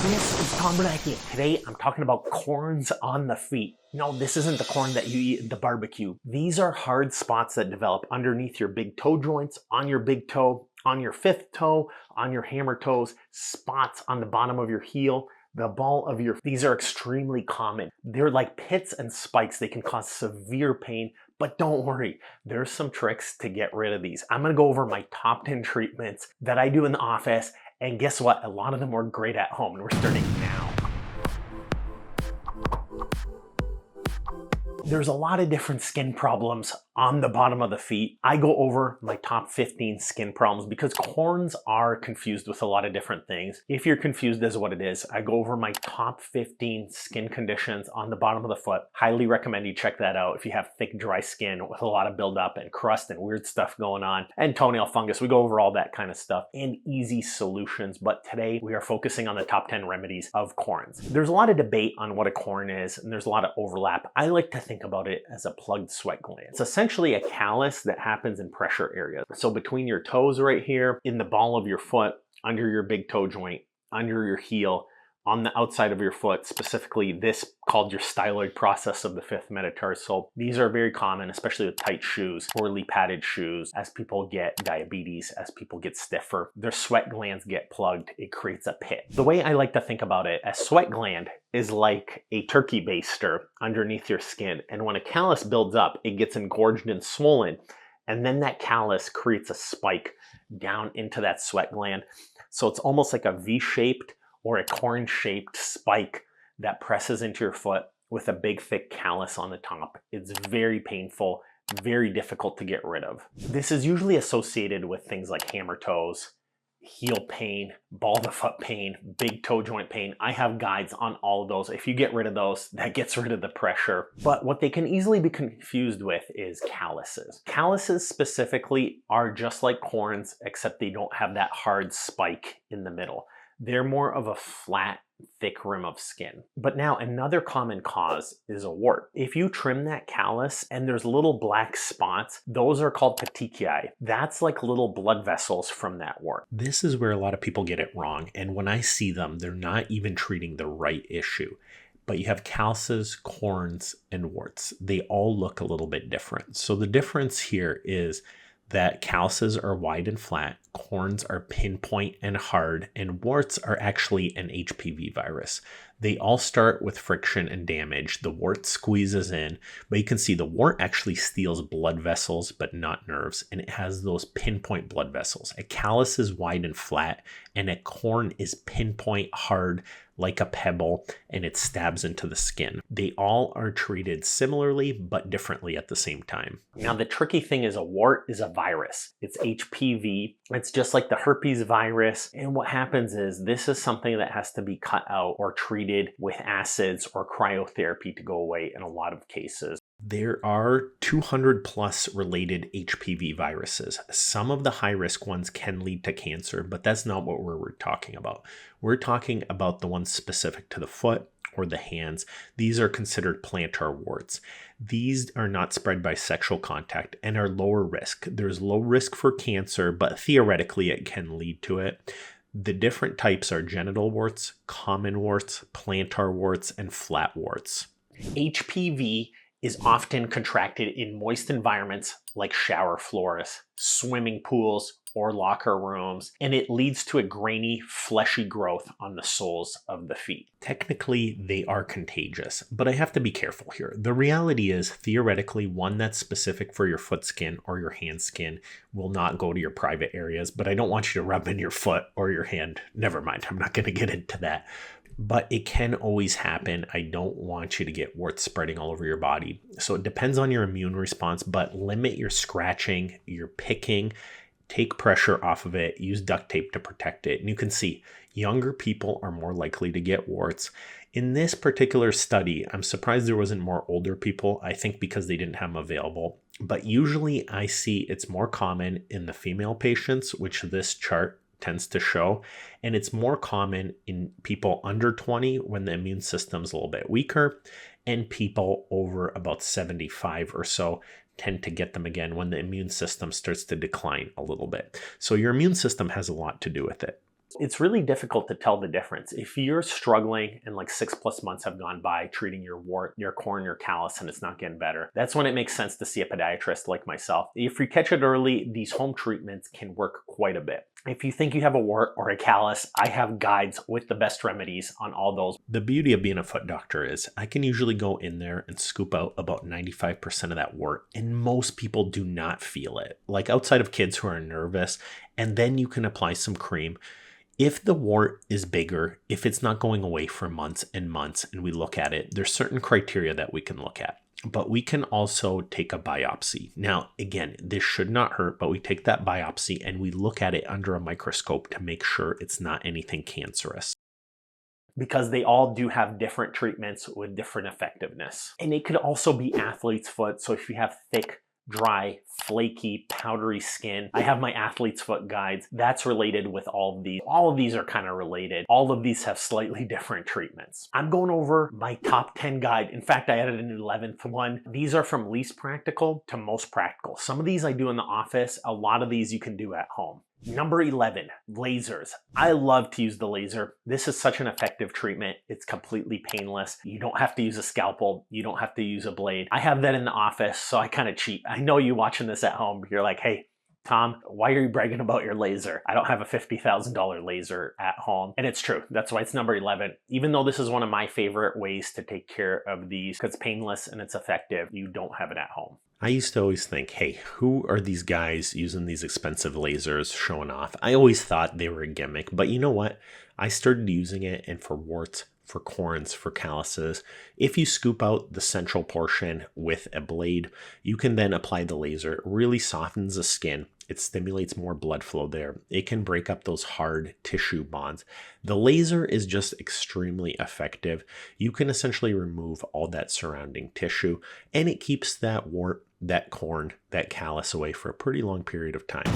This is Tom Bernanke. Today I'm talking about corns on the feet. No, this isn't the corn that you eat at the barbecue. These are hard spots that develop underneath your big toe joints, on your big toe, on your fifth toe, on your hammer toes, spots on the bottom of your heel, the ball of your... These are extremely common. They're like pits and spikes. They can cause severe pain, but don't worry. There's some tricks to get rid of these. I'm gonna go over my top 10 treatments that I do in the office. And guess what? A lot of them work great at home, and we're starting now. There's a lot of different skin problems on the bottom of the feet. I go over my top 15 skin problems because corns are confused with a lot of different things. If you're confused as what it is, I go over my top 15 skin conditions on the bottom of the foot. Highly recommend you check that out if you have thick, dry skin with a lot of buildup and crust and weird stuff going on, and toenail fungus. We go over all that kind of stuff and easy solutions. But today we are focusing on the top 10 remedies of corns. There's a lot of debate on what a corn is, and there's a lot of overlap. I like to think about it as a plugged sweat gland. It's essentially a callus that happens in pressure areas. So between your toes right here, in the ball of your foot, under your big toe joint, under your heel, on the outside of your foot, specifically this called your styloid process of the fifth metatarsal. These are very common, especially with tight shoes, poorly padded shoes. As people get diabetes, as people get stiffer, their sweat glands get plugged. It creates a pit. The way I like to think about it, a sweat gland is like a turkey baster underneath your skin. And when a callus builds up, it gets engorged and swollen. And then that callus creates a spike down into that sweat gland. So it's almost like a V-shaped or a corn-shaped spike that presses into your foot with a big thick callus on the top. It's very painful, very difficult to get rid of. This is usually associated with things like hammer toes, heel pain, ball of the foot pain, big toe joint pain. I have guides on all of those. If you get rid of those, that gets rid of the pressure. But what they can easily be confused with is calluses. Calluses specifically are just like corns, except they don't have that hard spike in the middle. They're more of a flat, thick rim of skin. But now another common cause is a wart. If you trim that callus and there's little black spots, those are called petechiae. That's like little blood vessels from that wart. This is where a lot of people get it wrong. And when I see them, they're not even treating the right issue. But you have calluses, corns, and warts. They all look a little bit different. So the difference here is that calluses are wide and flat, corns are pinpoint and hard, and warts are actually an HPV virus. They all start with friction and damage. The wart squeezes in, but you can see the wart actually steals blood vessels, but not nerves, and it has those pinpoint blood vessels. A callus is wide and flat, and a corn is pinpoint hard, like a pebble, and it stabs into the skin. They all are treated similarly, but differently at the same time. Now, the tricky thing is a wart is a virus. It's HPV. It's just like the herpes virus. And what happens is this is something that has to be cut out or treated with acids or cryotherapy to go away in a lot of cases. There are 200 plus related HPV viruses. Some of the high-risk ones can lead to cancer, but that's not what we're talking about. We're talking about the ones specific to the foot or the hands. These are considered plantar warts. These are not spread by sexual contact and are lower risk. There's low risk for cancer, but theoretically it can lead to it. The different types are genital warts, common warts, plantar warts, and flat warts. HPV is often contracted in moist environments like shower floors, swimming pools, or locker rooms, and it leads to a grainy, fleshy growth on the soles of the feet. Technically, they are contagious, but I have to be careful here. The reality is, theoretically, one that's specific for your foot skin or your hand skin will not go to your private areas, but I don't want you to rub in your foot or your hand. Never mind, I'm not going to get into that. But it can always happen. I don't want you to get warts spreading all over your body. So it depends on your immune response, but limit your scratching, your picking, take pressure off of it, use duct tape to protect it. And you can see younger people are more likely to get warts. In this particular study, I'm surprised there wasn't more older people, I think because they didn't have them available. But usually I see it's more common in the female patients, which this chart tends to show, and it's more common in people under 20 when the immune system's a little bit weaker, and people over about 75 or so tend to get them again when the immune system starts to decline a little bit. So your immune system has a lot to do with it. It's really difficult to tell the difference. If you're struggling and like 6+ months have gone by treating your wart, your corn, your callus, and it's not getting better, that's when it makes sense to see a podiatrist like myself. If you catch it early, these home treatments can work quite a bit. If you think you have a wart or a callus, I have guides with the best remedies on all those. The beauty of being a foot doctor is I can usually go in there and scoop out about 95% of that wart, and most people do not feel it. Like outside of kids who are nervous, and then you can apply some cream. If the wart is bigger, if it's not going away for months and months, and we look at it, there's certain criteria that we can look at. But we can also take a biopsy. Now, again, this should not hurt, but we take that biopsy and we look at it under a microscope to make sure it's not anything cancerous. Because they all do have different treatments with different effectiveness. And it could also be athlete's foot. So if you have thick, dry, flaky, powdery skin, I have my athlete's foot guides. That's related with all of these. All of these are kind of related. All of these have slightly different treatments. I'm going over my top 10 guide. In fact, I added an 11th one. These are from least practical to most practical. Some of these I do in the office. A lot of these you can do at home. Number 11, lasers. I love to use the laser. This is such an effective treatment. It's completely painless. You don't have to use a scalpel. You don't have to use a blade. I have that in the office, so I kind of cheat. I know you watching this at home, you're like, hey, Tom, why are you bragging about your laser? I don't have a $50,000 laser at home. And it's true. That's why it's number 11. Even though this is one of my favorite ways to take care of these, because it's painless and it's effective, you don't have it at home. I used to always think, hey, who are these guys using these expensive lasers showing off? I always thought they were a gimmick, but you know what? I started using it, and for warts, for corns, for calluses, if you scoop out the central portion with a blade, you can then apply the laser. It really softens the skin. It stimulates more blood flow there. It can break up those hard tissue bonds. The laser is just extremely effective. You can essentially remove all that surrounding tissue, and it keeps that wart, that corn, that callus away for a pretty long period of time.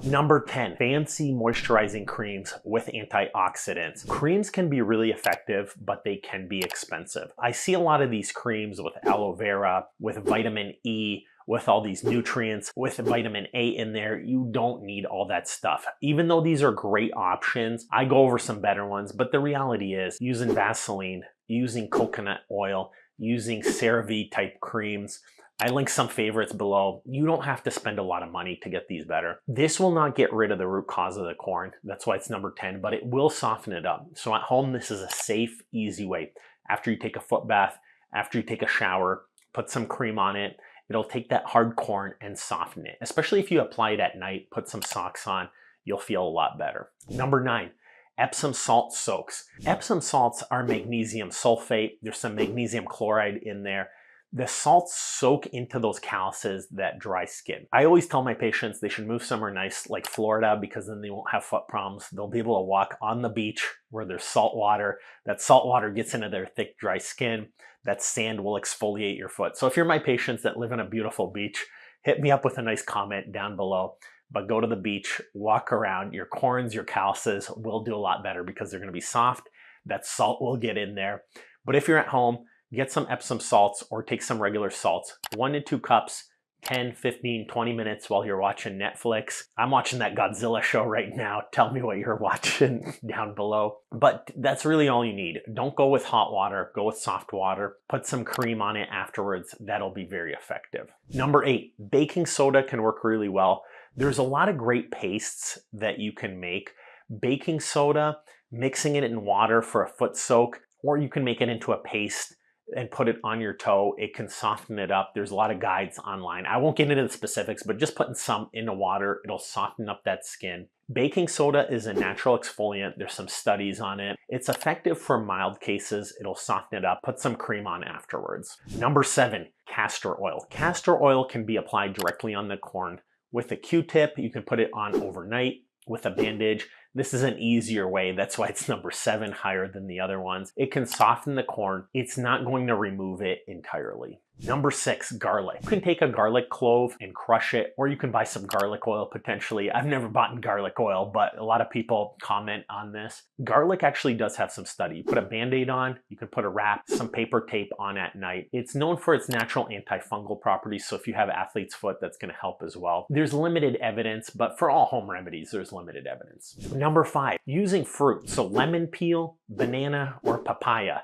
Number 10, fancy moisturizing creams with antioxidants. Creams can be really effective, but they can be expensive. I see a lot of these creams with aloe vera, with vitamin E, with all these nutrients, with vitamin A in there. You don't need all that stuff. Even though these are great options, I go over some better ones, but the reality is using Vaseline, using coconut oil, using CeraVe type creams, I link some favorites below. You don't have to spend a lot of money to get these better. This will not get rid of the root cause of the corn. That's why it's number 10, but it will soften it up. So at home, this is a safe, easy way. After you take a foot bath, after you take a shower, put some cream on it. It'll take that hard corn and soften it. Especially if you apply it at night, put some socks on, you'll feel a lot better. Number 9. Epsom salt soaks. Epsom salts are magnesium sulfate. There's some magnesium chloride in there. The salts soak into those calluses, that dry skin. I always tell my patients they should move somewhere nice like Florida, because then they won't have foot problems. They'll be able to walk on the beach where there's salt water. That salt water gets into their thick, dry skin. That sand will exfoliate your foot. So if you're my patients that live on a beautiful beach, hit me up with a nice comment down below. But go to the beach, walk around. Your corns, your calluses will do a lot better because they're going to be soft. That salt will get in there. But if you're at home, get some Epsom salts or take some regular salts. 1 to 2 cups, 10, 15, 20 minutes while you're watching Netflix. I'm watching that Godzilla show right now. Tell me what you're watching down below. But that's really all you need. Don't go with hot water. Go with soft water. Put some cream on it afterwards. That'll be very effective. Number 8, baking soda can work really well. There's a lot of great pastes that you can make. Baking soda, mixing it in water for a foot soak, or you can make it into a paste and put it on your toe. It can soften it up. There's a lot of guides online. I won't get into the specifics, but just putting some into water, it'll soften up that skin. Baking soda is a natural exfoliant. There's some studies on it. It's effective for mild cases. It'll soften it up. Put some cream on afterwards. Number 7, castor oil. Castor oil can be applied directly on the corn. With a Q-tip, you can put it on overnight with a bandage. This is an easier way. That's why it's number 7, higher than the other ones. It can soften the corn. It's not going to remove it entirely. Number 6, garlic. You can take a garlic clove and crush it, or you can buy some garlic oil potentially. I've never bought garlic oil, but a lot of people comment on this. Garlic actually does have some study. You put a Band-Aid on, you can put a wrap, some paper tape on at night. It's known for its natural antifungal properties, so if you have athlete's foot, that's going to help as well. There's limited evidence, but for all home remedies, there's limited evidence. Number 5, using fruit. So lemon peel, banana, or papaya.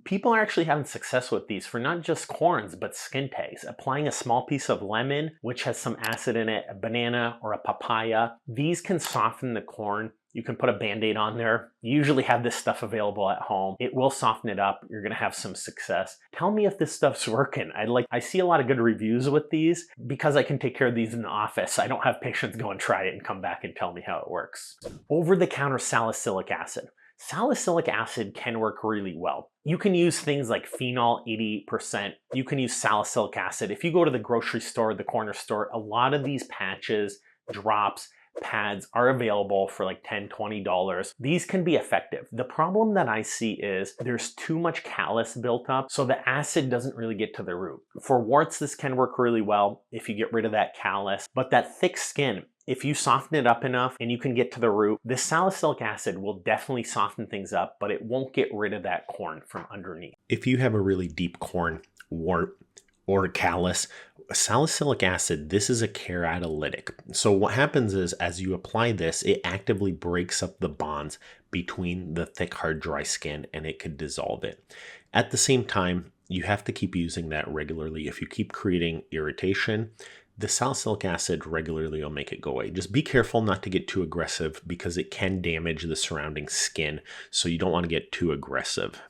People are actually having success with these for not just corns, but skin tags. Applying a small piece of lemon, which has some acid in it, a banana, or a papaya. These can soften the corn. You can put a Band-Aid on there. You usually have this stuff available at home. It will soften it up. You're gonna have some success. Tell me if this stuff's working. I see a lot of good reviews with these because I can take care of these in the office. I don't have patients go and try it and come back and tell me how it works. Over-the-counter salicylic acid. Salicylic acid can work really well. You can use things like phenol 88%. You can use salicylic acid. If you go to the grocery store, the corner store, a lot of these patches, drops, pads are available for like $10, $20. These can be effective. The problem that I see is there's too much callus built up, so the acid doesn't really get to the root. For warts, this can work really well if you get rid of that callus, but that thick skin, if you soften it up enough and you can get to the root, the salicylic acid will definitely soften things up, but it won't get rid of that corn from underneath. If you have a really deep corn, wart, or callus, salicylic acid, this is a keratolytic. So what happens is as you apply this, it actively breaks up the bonds between the thick, hard, dry skin, and it could dissolve it. At the same time, you have to keep using that regularly. If you keep creating irritation, the salicylic acid regularly will make it go away. Just be careful not to get too aggressive because it can damage the surrounding skin. So you don't want to get too aggressive.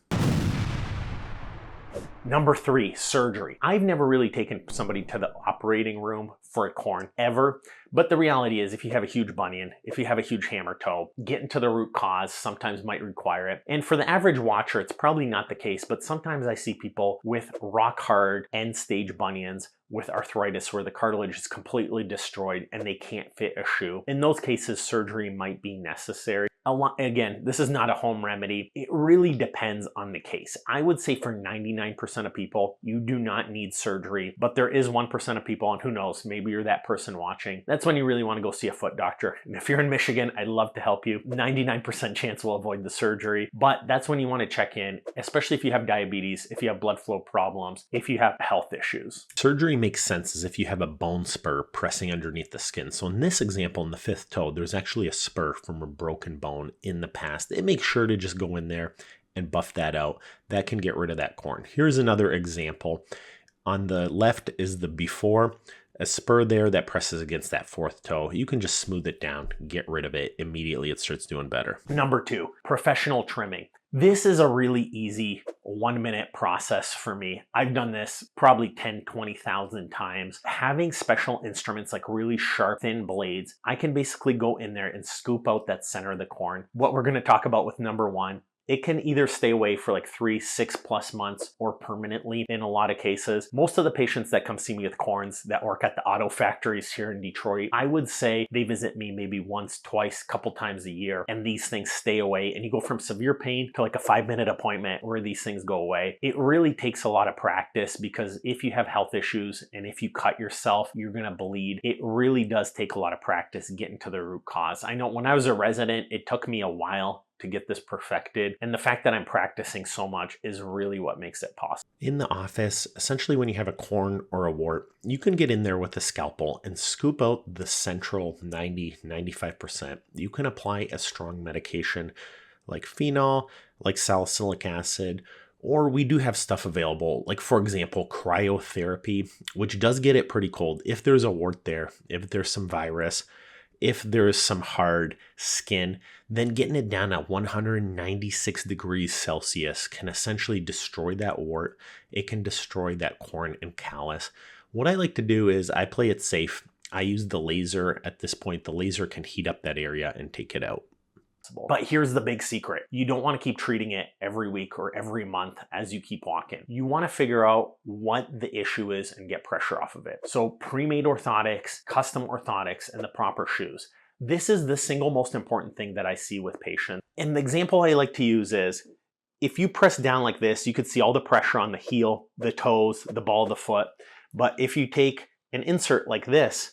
Number 3, surgery. I've never really taken somebody to the operating room for a corn ever, but the reality is if you have a huge bunion, if you have a huge hammer toe, getting to the root cause sometimes might require it. And for the average watcher, it's probably not the case, but sometimes I see people with rock hard end stage bunions with arthritis where the cartilage is completely destroyed and they can't fit a shoe. In those cases, surgery might be necessary. Again, this is not a home remedy. It really depends on the case. I would say for 99% of people, you do not need surgery, but there is 1% of people, and who knows, maybe you're that person watching. That's when you really want to go see a foot doctor. And if you're in Michigan, I'd love to help you. 99% chance we'll avoid the surgery, but that's when you want to check in, especially if you have diabetes, if you have blood flow problems, if you have health issues. Surgery makes sense as if you have a bone spur pressing underneath the skin. So in this example, in the 5th toe, there's actually a spur from a broken bone in the past. It makes sure to just go in there and buff that out. That can get rid of that corn. Here's another example. On the left is the before, a spur there that presses against that 4th toe. You can just smooth it down, get rid of it. Immediately it starts doing better. Number 2, professional trimming. This is a really easy 1-minute process for me. I've done this probably 10, 20,000 times. Having special instruments like really sharp, thin blades, I can basically go in there and scoop out that center of the corn. What we're going to talk about with number 1, it can either stay away for like 3, 6+ months or permanently in a lot of cases. Most of the patients that come see me with corns that work at the auto factories here in Detroit, I would say they visit me maybe once, twice, couple times a year, and these things stay away. And you go from severe pain to like a 5-minute appointment where these things go away. It really takes a lot of practice because if you have health issues and if you cut yourself, you're gonna bleed. It really does take a lot of practice getting to the root cause. I know when I was a resident, it took me a while to get this perfected. And the fact that I'm practicing so much is really what makes it possible. In the office, essentially when you have a corn or a wart, you can get in there with a scalpel and scoop out the central 90-95%. You can apply a strong medication like phenol, like salicylic acid, or we do have stuff available, like for example, cryotherapy, which does get it pretty cold. If there's a wart there, if there's some virus, if there's some hard skin, then getting it down at 196 degrees Celsius can essentially destroy that wart. It can destroy that corn and callus. What I like to do is I play it safe. I use the laser. At this point, the laser can heat up that area and take it out. But here's the big secret. You don't want to keep treating it every week or every month as you keep walking. You want to figure out what the issue is and get pressure off of it. So pre-made orthotics, custom orthotics, and the proper shoes. This is the single most important thing that I see with patients. And the example I like to use is If you press down like this, you could see all the pressure on the heel, the toes, the ball of the foot. But if you take an insert like this,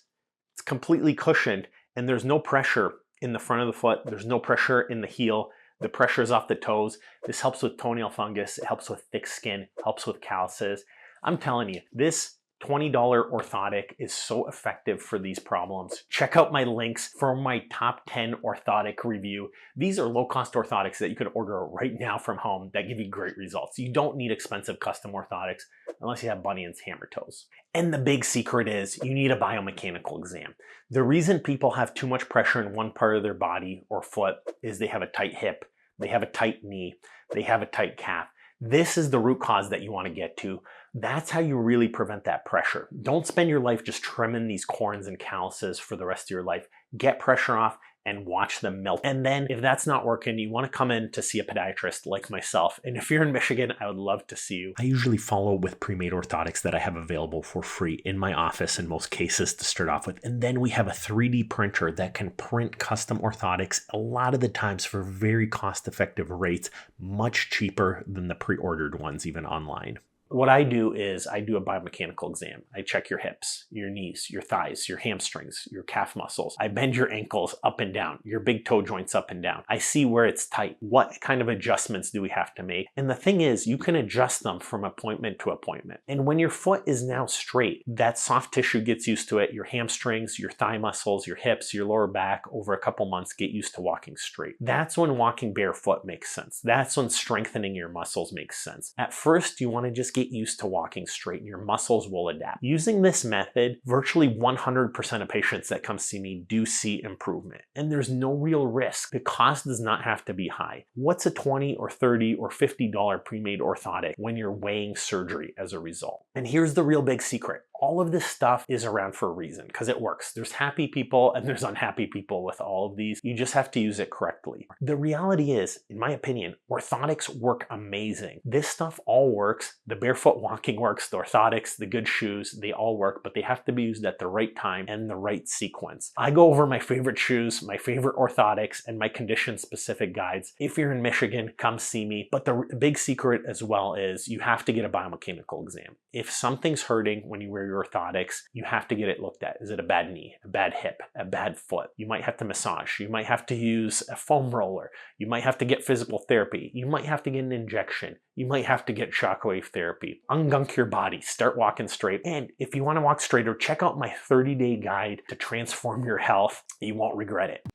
it's completely cushioned and there's no pressure in the front of the foot. There's no pressure in the heel. The pressure is off the toes. This helps with toenail fungus. It helps with thick skin, helps with calluses. I'm telling you, this $20 orthotic is so effective for these problems. Check out my links for my top 10 orthotic review. These are low-cost orthotics that you can order right now from home that give you great results. You don't need expensive custom orthotics unless you have bunions, hammer toes. And the big secret is you need a biomechanical exam. The reason people have too much pressure in one part of their body or foot is they have a tight hip, they have a tight knee, they have a tight calf. This is the root cause that you want to get to. That's how you really prevent that pressure. Don't spend your life just trimming these corns and calluses for the rest of your life. Get pressure off and watch them melt. And then if that's not working, you want to come in to see a podiatrist like myself. And if you're in Michigan, I would love to see you. I usually follow with pre-made orthotics that I have available for free in my office in most cases to start off with. And then we have a 3D printer that can print custom orthotics a lot of the times for very cost-effective rates, much cheaper than the pre-ordered ones even online. What I do is I do a biomechanical exam. I check your hips, your knees, your thighs, your hamstrings, your calf muscles. I bend your ankles up and down, your big toe joints up and down. I see where it's tight. What kind of adjustments do we have to make? And the thing is, you can adjust them from appointment to appointment. And when your foot is now straight, that soft tissue gets used to it. Your hamstrings, your thigh muscles, your hips, your lower back, over a couple months get used to walking straight. That's when walking barefoot makes sense. That's when strengthening your muscles makes sense. At first, you want to just get used to walking straight and your muscles will adapt. Using this method, virtually 100% of patients that come see me do see improvement. And there's no real risk. The cost does not have to be high. What's a $20 or $30 or $50 pre-made orthotic when you're weighing surgery as a result? And here's the real big secret. All of this stuff is around for a reason because it works. There's happy people and there's unhappy people with all of these. You just have to use it correctly. The reality is, in my opinion, orthotics work amazing. This stuff all works. The barefoot walking works, the orthotics, the good shoes, they all work, but they have to be used at the right time and the right sequence. I go over my favorite shoes, my favorite orthotics, and my condition-specific guides. If you're in Michigan, come see me. But the big secret as well is you have to get a biomechanical exam. If something's hurting when you wear your orthotics, you have to get it looked at. Is it a bad knee, a bad hip, a bad foot? You might have to massage. You might have to use a foam roller. You might have to get physical therapy. You might have to get an injection. You might have to get shockwave therapy. Ungunk your body. Start walking straight. And if you want to walk straighter, check out my 30-day guide to transform your health. You won't regret it.